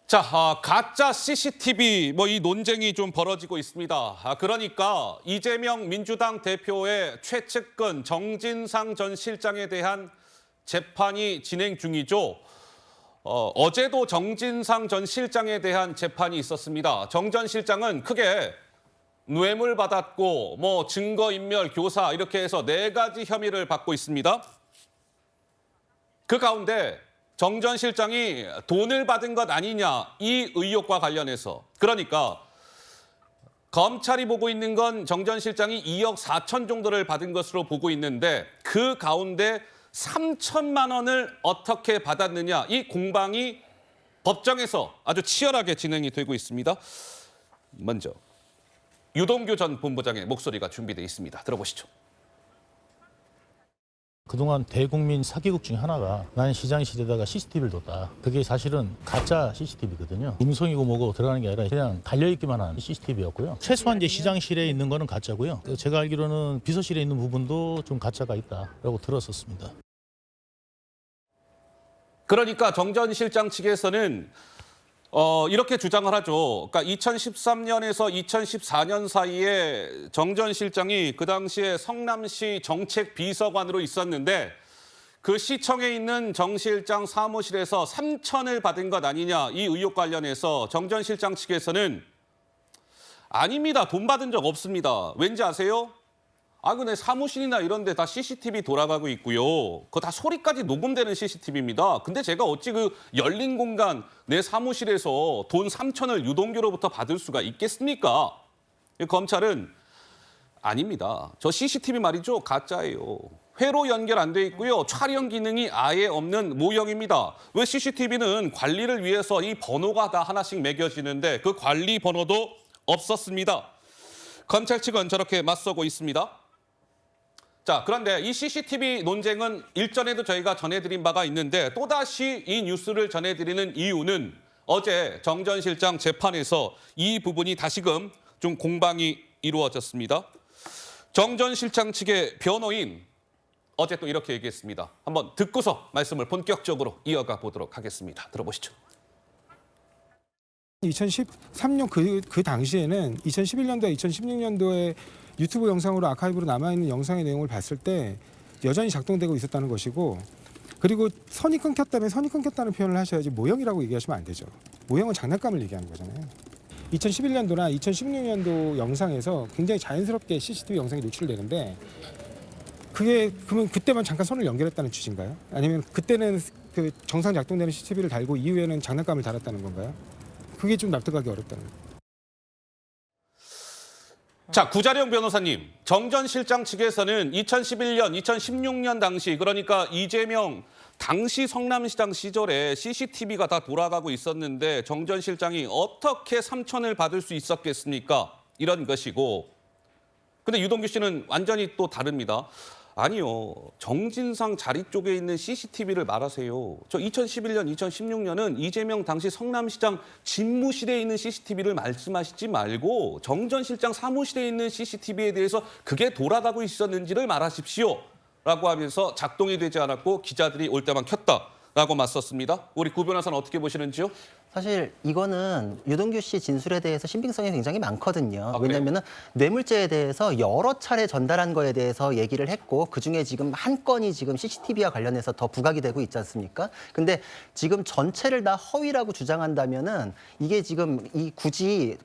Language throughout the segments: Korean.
자, 가짜 CCTV 이 논쟁이 좀 벌어지고 있습니다. 그러니까 이재명 민주당 대표의 최측근 정진상 전 실장에 대한 재판이 진행 중이죠. 어제도 정진상 전 실장에 대한 재판이 있었습니다. 정 전 실장은 크게 뇌물 받았고 증거인멸, 교사 이렇게 해서 4가지 혐의를 받고 있습니다. 그 가운데 정 전 실장이 돈을 받은 것 아니냐 이 의혹과 관련해서 그러니까 검찰이 보고 있는 건 정 전 실장이 2억 4천 정도를 받은 것으로 보고 있는데 그 가운데 3천만 원을 어떻게 받았느냐 이 공방이 법정에서 아주 치열하게 진행이 되고 있습니다. 먼저 유동규 전 본부장의 목소리가 준비되어 있습니다. 들어보시죠. 그동안 대국민 사기극 중에 하나가 나는 시장실에다가 CCTV를 뒀다. 그게 사실은 가짜 CCTV거든요. 음성이고 뭐고 들어가는 게 아니라 그냥 달려있기만 한 CCTV였고요. 최소한 이제 시장실에 있는 거는 가짜고요. 제가 알기로는 비서실에 있는 부분도 좀 가짜가 있다라고 들었었습니다. 그러니까 정 전 실장 측에서는 이렇게 주장을 하죠. 그러니까 2013년에서 2014년 사이에 정 전 실장이 그 당시에 성남시 정책비서관으로 있었는데 그 시청에 있는 정 실장 사무실에서 3천을 받은 것 아니냐 이 의혹 관련해서 정 전 실장 측에서는 아닙니다. 돈 받은 적 없습니다. 왠지 아세요? 내 사무실이나 이런 데 다 CCTV 돌아가고 있고요. 그거 다 소리까지 녹음되는 CCTV입니다. 근데 제가 어찌 그 열린 공간 내 사무실에서 돈 3천을 유동규로부터 받을 수가 있겠습니까? 검찰은 아닙니다. 저 CCTV 말이죠. 가짜예요. 회로 연결 안 돼 있고요. 촬영 기능이 아예 없는 모형입니다. 왜 CCTV는 관리를 위해서 이 번호가 다 하나씩 매겨지는데 그 관리 번호도 없었습니다. 검찰 측은 저렇게 맞서고 있습니다. 자, 그런데 이 CCTV 논쟁은 일전에도 저희가 전해드린 바가 있는데 또다시 이 뉴스를 전해드리는 이유는 어제 정 전 실장 재판에서 이 부분이 다시금 좀 공방이 이루어졌습니다. 정 전 실장 측의 변호인 어제 또 이렇게 얘기했습니다. 한번 듣고서 말씀을 본격적으로 이어가 보도록 하겠습니다. 들어보시죠. 2013년 그 당시에는 2011년도, 2016년도에 유튜브 영상으로 아카이브로 남아있는 영상의 내용을 봤을 때 여전히 작동되고 있었다는 것이고 그리고 선이 끊겼다면 선이 끊겼다는 표현을 하셔야지 모형이라고 얘기하시면 안 되죠. 모형은 장난감을 얘기하는 거잖아요. 2011년도나 2016년도 영상에서 굉장히 자연스럽게 CCTV 영상이 노출되는데 그게 그러면 그때만 잠깐 선을 연결했다는 취지인가요? 아니면 그때는 그 정상 작동되는 CCTV를 달고 이후에는 장난감을 달았다는 건가요? 그게 좀 납득하기 어렵다는 거예요. 자, 구자령 변호사님, 정 전 실장 측에서는 2011년, 2016년 당시 그러니까 이재명 당시 성남시장 시절에 CCTV가 다 돌아가고 있었는데 정 전 실장이 어떻게 3천을 받을 수 있었겠습니까? 이런 것이고 근데 유동규 씨는 완전히 또 다릅니다. 아니요. 정진상 자리 쪽에 있는 CCTV를 말하세요. 저 2011년, 2016년은 이재명 당시 성남시장 집무실에 있는 CCTV를 말씀하시지 말고 정 전 실장 사무실에 있는 CCTV에 대해서 그게 돌아가고 있었는지를 말하십시오. 라고 하면서 작동이 되지 않았고 기자들이 올 때만 켰다라고 맞섰습니다. 우리 구 변호사는 어떻게 보시는지요? 사실 이거는 유동규 씨 진술에 대해서 신빙성이 굉장히 많거든요. 아, 왜냐하면 뇌물죄에 대해서 여러 차례 전달한 거에 대해서 얘기를 했고 그중에 지금 한 건이 지금 CCTV와 관련해서 더 부각이 되고 있지 않습니까? 근데 지금 전체를 다 허위라고 주장한다면은 이게 지금 굳이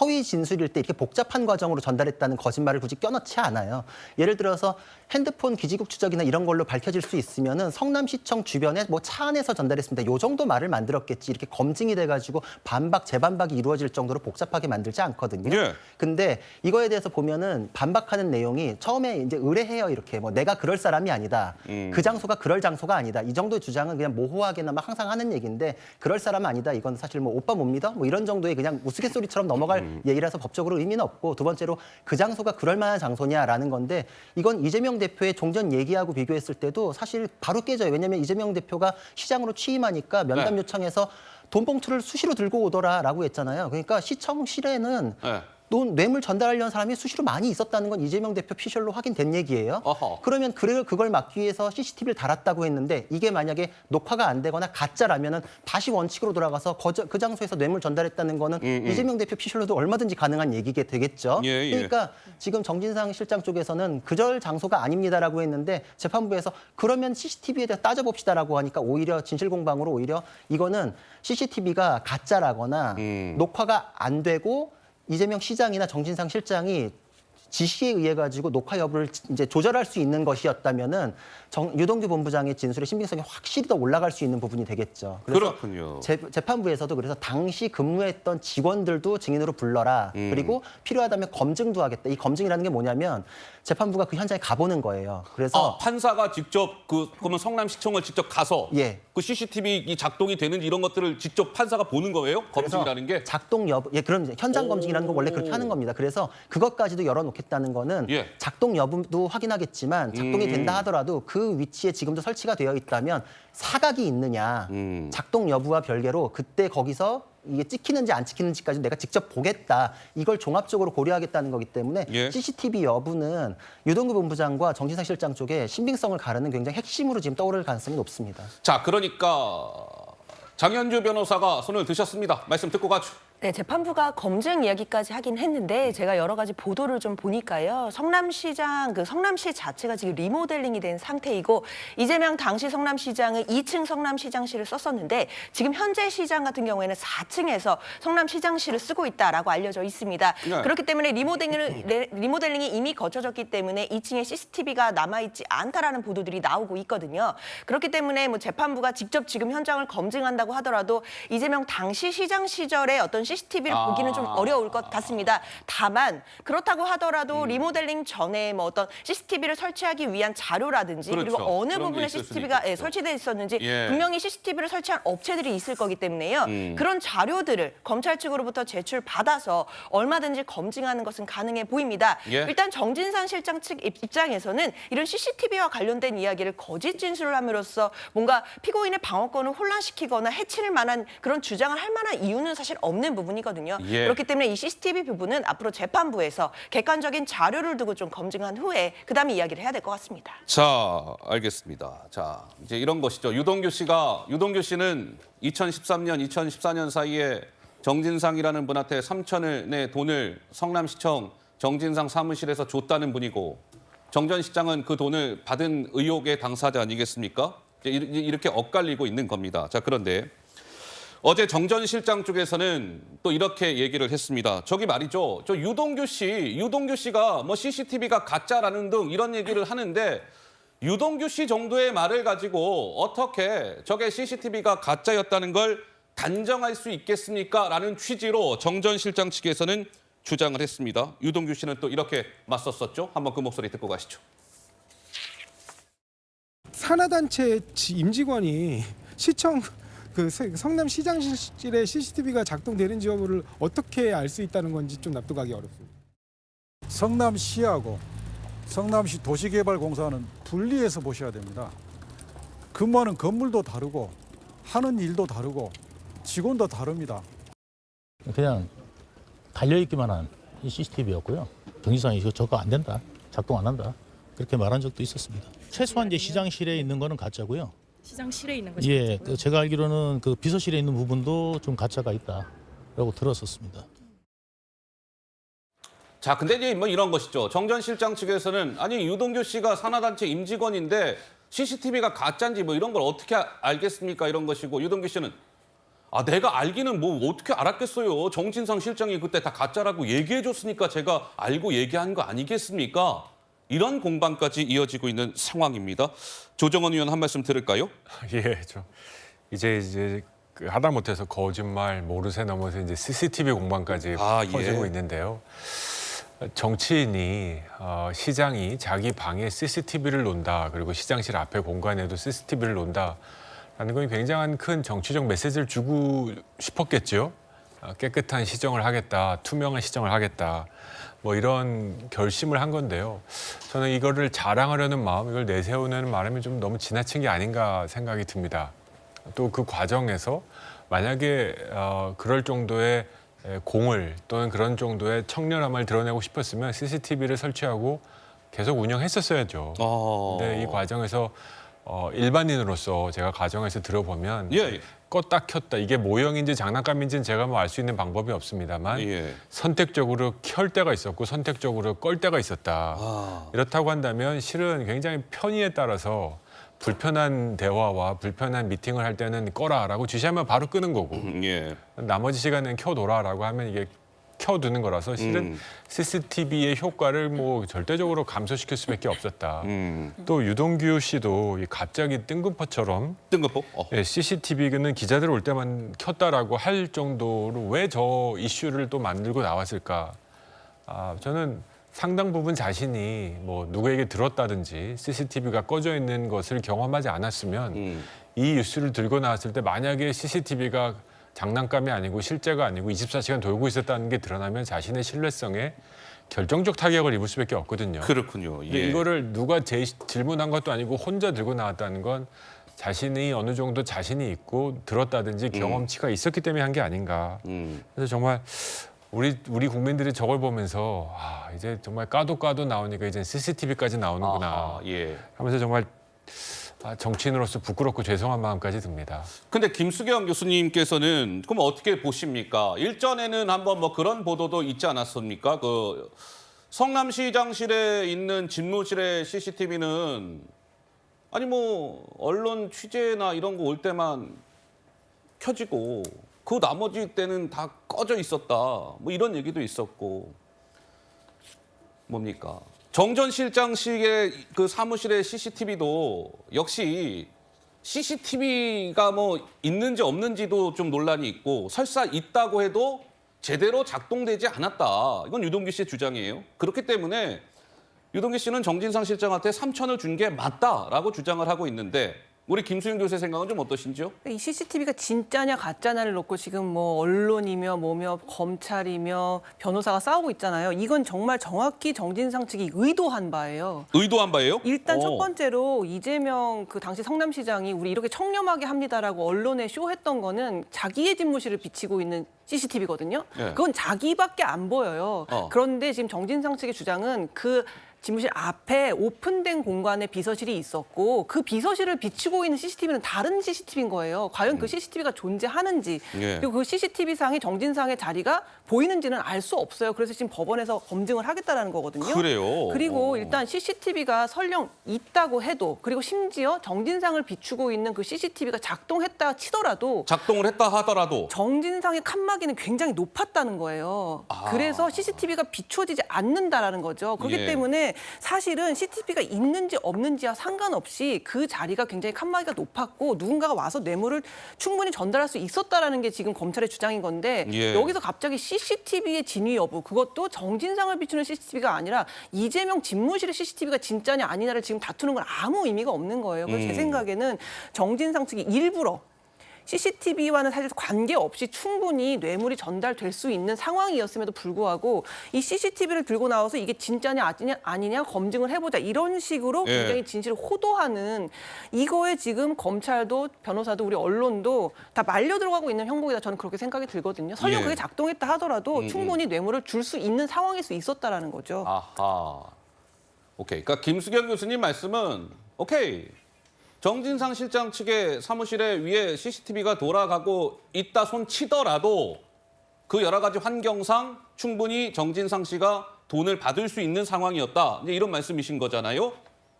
허위 진술일 때 이렇게 복잡한 과정으로 전달했다는 거짓말을 굳이 껴넣지 않아요. 예를 들어서 핸드폰 기지국 추적이나 이런 걸로 밝혀질 수 있으면은 성남시청 주변에 차 안에서 전달했습니다. 요 정도 말을 만들었겠지. 이렇게 검증이 돼가지고 반박, 재반박이 이루어질 정도로 복잡하게 만들지 않거든요. 예. 근데 이거에 대해서 보면은 반박하는 내용이 처음에 이제 의뢰해요. 이렇게 내가 그럴 사람이 아니다. 그 장소가 그럴 장소가 아니다. 이 정도의 주장은 그냥 모호하게나 항상 하는 얘기인데 그럴 사람은 아니다. 이건 사실 오빠 못 믿어? 이런 정도의 그냥 우스갯소리처럼 넘어갈 얘기라서 법적으로 의미는 없고 두 번째로 그 장소가 그럴 만한 장소냐라는 건데 이건 이재명 대표의 종전 얘기하고 비교했을 때도 사실 바로 깨져요. 왜냐하면 이재명 대표가 시장으로 취임하니까 면담 네. 요청해서 돈 봉투를 수시로 들고 오더라라고 했잖아요. 그러니까 시청실에는 뇌물 전달하려는 사람이 수시로 많이 있었다는 건 이재명 대표 피셜로 확인된 얘기예요. 어허. 그러면 그걸 막기 위해서 CCTV를 달았다고 했는데 이게 만약에 녹화가 안 되거나 가짜라면은 다시 원칙으로 돌아가서 그 장소에서 뇌물 전달했다는 거는 이재명 대표 피셜로도 얼마든지 가능한 얘기게 되겠죠. 예. 그러니까 지금 정진상 실장 쪽에서는 그절 장소가 아닙니다라고 했는데 재판부에서 그러면 CCTV에 대해 따져봅시다라고 하니까 오히려 진실공방으로 오히려 이거는 CCTV가 가짜라거나 녹화가 안 되고 이재명 시장이나 정진상 실장이 지시에 의해 가지고 녹화 여부를 이제 조절할 수 있는 것이었다면은 유동규 본부장의 진술의 신빙성이 확실히 더 올라갈 수 있는 부분이 되겠죠. 그래서 그렇군요. 재판부에서도 그래서 당시 근무했던 직원들도 증인으로 불러라. 그리고 필요하다면 검증도 하겠다. 이 검증이라는 게 뭐냐면 재판부가 그 현장에 가보는 거예요. 그래서 판사가 직접 그러면 성남시청을 직접 가서 예. 그 CCTV 작동이 되는지 이런 것들을 직접 판사가 보는 거예요? 검증이라는 게? 작동 여부, 그런 이제 현장 검증이라는 건 원래 그렇게 하는 겁니다. 그래서 그것까지도 열어놓겠다는 거는 예. 작동 여부도 확인하겠지만 작동이 된다 하더라도 그 위치에 지금도 설치가 되어 있다면 사각이 있느냐, 작동 여부와 별개로 그때 거기서 이게 찍히는지 안 찍히는지까지 내가 직접 보겠다. 이걸 종합적으로 고려하겠다는 거기 때문에 예. CCTV 여부는 유동규 본부장과 정진상 실장 쪽에 신빙성을 가르는 굉장히 핵심으로 지금 떠오를 가능성이 높습니다. 자, 그러니까 장현주 변호사가 손을 드셨습니다. 말씀 듣고 가죠. 네, 재판부가 검증 이야기까지 하긴 했는데 제가 여러 가지 보도를 좀 보니까요. 성남시장, 성남시 자체가 지금 리모델링이 된 상태이고 이재명 당시 성남시장은 2층 성남시장실을 썼었는데 지금 현재 시장 같은 경우에는 4층에서 성남시장실을 쓰고 있다라고 알려져 있습니다. 네. 그렇기 때문에 리모델링이 이미 거쳐졌기 때문에 2층에 CCTV가 남아있지 않다라는 보도들이 나오고 있거든요. 그렇기 때문에 재판부가 직접 지금 현장을 검증한다고 하더라도 이재명 당시 시장 시절의 어떤 CCTV를 보기는 좀 어려울 것 같습니다. 다만 그렇다고 하더라도 리모델링 전에 어떤 CCTV를 설치하기 위한 자료라든지 그렇죠. 그리고 어느 그런 게 부분에 있을 수는 CCTV가 있겠죠. 설치되어 있었는지 예. 분명히 CCTV를 설치한 업체들이 있을 거기 때문에요. 그런 자료들을 검찰 측으로부터 제출받아서 얼마든지 검증하는 것은 가능해 보입니다. 예. 일단 정진상 실장 측 입장에서는 이런 CCTV와 관련된 이야기를 거짓 진술을 함으로써 뭔가 피고인의 방어권을 혼란시키거나 해칠 만한 그런 주장을 할 만한 이유는 사실 없는 부분이거든요. 예. 그렇기 때문에 이 CCTV 부분은 앞으로 재판부에서 객관적인 자료를 두고 좀 검증한 후에 그다음에 이야기를 해야 될 것 같습니다. 자, 알겠습니다. 자, 이제 이런 것이죠. 유동규 씨는 2013년, 2014년 사이에 정진상이라는 분한테 3천원의 돈을 성남시청 정진상 사무실에서 줬다는 분이고 정 전 시장은 그 돈을 받은 의혹의 당사자 아니겠습니까? 이렇게 엇갈리고 있는 겁니다. 자, 그런데 어제 정 전 실장 쪽에서는 또 이렇게 얘기를 했습니다. 저기 말이죠. 저 유동규 씨가 CCTV가 가짜라는 등 이런 얘기를 하는데 유동규 씨 정도의 말을 가지고 어떻게 저게 CCTV가 가짜였다는 걸 단정할 수 있겠습니까? 라는 취지로 정 전 실장 측에서는 주장을 했습니다. 유동규 씨는 또 이렇게 맞섰었죠. 한번 그 목소리 듣고 가시죠. 산하단체 임직원이 시청 성남시장실에 CCTV가 작동되는지 여부를 어떻게 알 수 있다는 건지 좀 납득하기 어렵습니다. 성남시하고 성남시 도시개발공사는 분리해서 보셔야 됩니다. 근무하는 건물도 다르고 하는 일도 다르고 직원도 다릅니다. 그냥 달려있기만 한 CCTV였고요. 정진상이 저거 안 된다, 작동 안 한다 그렇게 말한 적도 있었습니다. 최소한 이제 시장실에 있는 거는 가짜고요. 시장실에 있는 거죠? 예, 제가 알기로는 그 비서실에 있는 부분도 좀 가짜가 있다라고 들었었습니다. 자, 근데 이제 이런 것이죠. 정 전 실장 측에서는 아니 유동규 씨가 산하단체 임직원인데 CCTV가 가짜인지 이런 걸 어떻게 알겠습니까? 이런 것이고 유동규 씨는 내가 알기는 어떻게 알았겠어요. 정진상 실장이 그때 다 가짜라고 얘기해줬으니까 제가 알고 얘기한 거 아니겠습니까? 이런 공방까지 이어지고 있는 상황입니다. 조정원 의원 한 말씀 들을까요? 예, 이제 하다못해서 거짓말, 모르쇠 넘어서 이제 CCTV 공방까지 퍼지고 있는데요. 정치인이 시장이 자기 방에 CCTV를 놓는다, 그리고 시장실 앞에 공간에도 CCTV를 놓는다라는 건 굉장한 큰 정치적 메시지를 주고 싶었겠죠. 깨끗한 시정을 하겠다, 투명한 시정을 하겠다. 이런 결심을 한 건데요. 저는 이거를 자랑하려는 마음, 이걸 내세우는 마음이 좀 너무 지나친 게 아닌가 생각이 듭니다. 또 그 과정에서 만약에 그럴 정도의 공을 또는 그런 정도의 청렴함을 드러내고 싶었으면 CCTV를 설치하고 계속 운영했었어야죠. 근데 이 과정에서 일반인으로서 제가 가정에서 들어보면 예. 껐다 켰다 이게 모형인지 장난감인지는 제가 뭐 알 수 있는 방법이 없습니다만 예. 선택적으로 켤 때가 있었고 선택적으로 끌 때가 있었다. 이렇다고 한다면 실은 굉장히 편의에 따라서 불편한 대화와 불편한 미팅을 할 때는 꺼라라고 지시하면 바로 끄는 거고 예. 나머지 시간은 켜둬라라고 하면 이게 켜두는 거라서 실은 CCTV의 효과를 뭐 절대적으로 감소시킬 수밖에 없었다. 또 유동규 씨도 갑자기 뜬금포처럼 뜬금포? CCTV는 기자들 올 때만 켰다라고 할 정도로 왜 저 이슈를 또 만들고 나왔을까? 저는 상당 부분 자신이 뭐 누구에게 들었다든지 CCTV가 꺼져 있는 것을 경험하지 않았으면 이 뉴스를 들고 나왔을 때 만약에 CCTV가 장난감이 아니고 실제가 아니고 24시간 돌고 있었다는 게 드러나면 자신의 신뢰성에 결정적 타격을 입을 수밖에 없거든요. 그렇군요. 근데 예. 이거를 누가 질문한 것도 아니고 혼자 들고 나왔다는 건 자신이 어느 정도 자신이 있고 들었다든지 경험치가 있었기 때문에 한 게 아닌가. 그래서 정말 우리 국민들이 저걸 보면서 이제 정말 까도 나오니까 이제 CCTV까지 나오는구나 아하, 예. 하면서 정말 정치인으로서 부끄럽고 죄송한 마음까지 듭니다. 근데 김수경 교수님께서는 그럼 어떻게 보십니까? 일전에는 한번 뭐 그런 보도도 있지 않았습니까? 그 성남시장실에 있는 집무실의 CCTV는 아니 뭐 언론 취재나 이런 거 올 때만 켜지고 그 나머지 때는 다 꺼져 있었다. 뭐 이런 얘기도 있었고 뭡니까? 정전 실장실의 그 사무실의 CCTV도 역시 CCTV가 뭐 있는지 없는지도 좀 논란이 있고 설사 있다고 해도 제대로 작동되지 않았다. 이건 유동규 씨의 주장이에요. 그렇기 때문에 유동규 씨는 정진상 실장한테 3천을 준 게 맞다라고 주장을 하고 있는데 우리 김수윤 교수의 생각은 좀 어떠신지요? 이 CCTV가 진짜냐 가짜냐를 놓고 지금 뭐 언론이며 뭐며 검찰이며 변호사가 싸우고 있잖아요. 이건 정말 정확히 정진상 측이 의도한 바예요. 의도한 바예요? 일단 첫 번째로 이재명 그 당시 성남시장이 우리 이렇게 청렴하게 합니다라고 언론에 쇼했던 거는 자기의 집무실을 비치고 있는 CCTV거든요. 예. 그건 자기밖에 안 보여요. 그런데 지금 정진상 측의 주장은 그 집무실 앞에 오픈된 공간에 비서실이 있었고 그 비서실을 비추고 있는 CCTV는 다른 CCTV인 거예요. 과연 그 CCTV가 존재하는지 예. 그리고 그 CCTV상의 정진상의 자리가 보이는지는 알 수 없어요. 그래서 지금 법원에서 검증을 하겠다라는 거거든요. 그래요? 그리고 일단 CCTV가 설령 있다고 해도 그리고 심지어 정진상을 비추고 있는 그 CCTV가 작동했다 치더라도 작동을 했다 하더라도 정진상의 칸막이는 굉장히 높았다는 거예요. 그래서 CCTV가 비춰지지 않는다라는 거죠. 그렇기 예. 때문에 사실은 CCTV가 있는지 없는지와 상관없이 그 자리가 굉장히 칸막이가 높았고 누군가가 와서 뇌물을 충분히 전달할 수 있었다라는 게 지금 검찰의 주장인 건데 예. 여기서 갑자기 CCTV의 진위 여부 그것도 정진상을 비추는 CCTV가 아니라 이재명 집무실의 CCTV가 진짜냐 아니냐를 지금 다투는 건 아무 의미가 없는 거예요. 그래서 제 생각에는 정진상 측이 일부러 CCTV와는 사실 관계없이 충분히 뇌물이 전달될 수 있는 상황이었음에도 불구하고 이 CCTV를 들고 나와서 이게 진짜냐 아니냐 검증을 해보자 이런 식으로 예. 굉장히 진실을 호도하는 이거에 지금 검찰도 변호사도 우리 언론도 다 말려 들어가고 있는 형국이다 저는 그렇게 생각이 들거든요. 설령 예. 그게 작동했다 하더라도 충분히 뇌물을 줄 수 있는 상황일 수 있었다라는 거죠. 아하. 오케이. 그러니까 김수경 교수님 말씀은 오케이. 정진상 실장 측의 사무실에 위에 CCTV가 돌아가고 있다 손 치더라도 그 여러 가지 환경상 충분히 정진상 씨가 돈을 받을 수 있는 상황이었다. 이제 이런 말씀이신 거잖아요.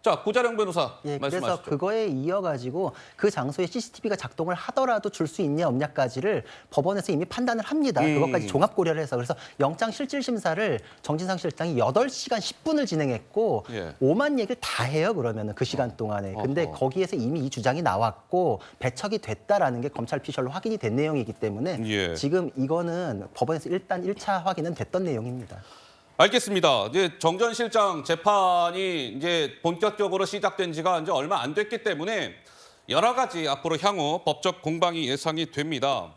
자, 구자령 변호사 예, 말씀하시죠. 그래서 그거에 이어가지고 그 장소에 CCTV가 작동을 하더라도 줄 수 있냐 없냐까지를 법원에서 이미 판단을 합니다. 그것까지 종합 고려를 해서 그래서 영장 실질 심사를 정진상 실장이 8시간 10분을 진행했고 예. 오만 얘기를 다 해요. 그러면은 그 시간 동안에. 근데 거기에서 이미 이 주장이 나왔고 배척이 됐다라는 게 검찰 피셜로 확인이 된 내용이기 때문에 예. 지금 이거는 법원에서 일단 1차 확인은 됐던 내용입니다. 알겠습니다. 이제 정전 실장 재판이 이제 본격적으로 시작된 지가 이제 얼마 안 됐기 때문에 여러 가지 앞으로 향후 법적 공방이 예상이 됩니다.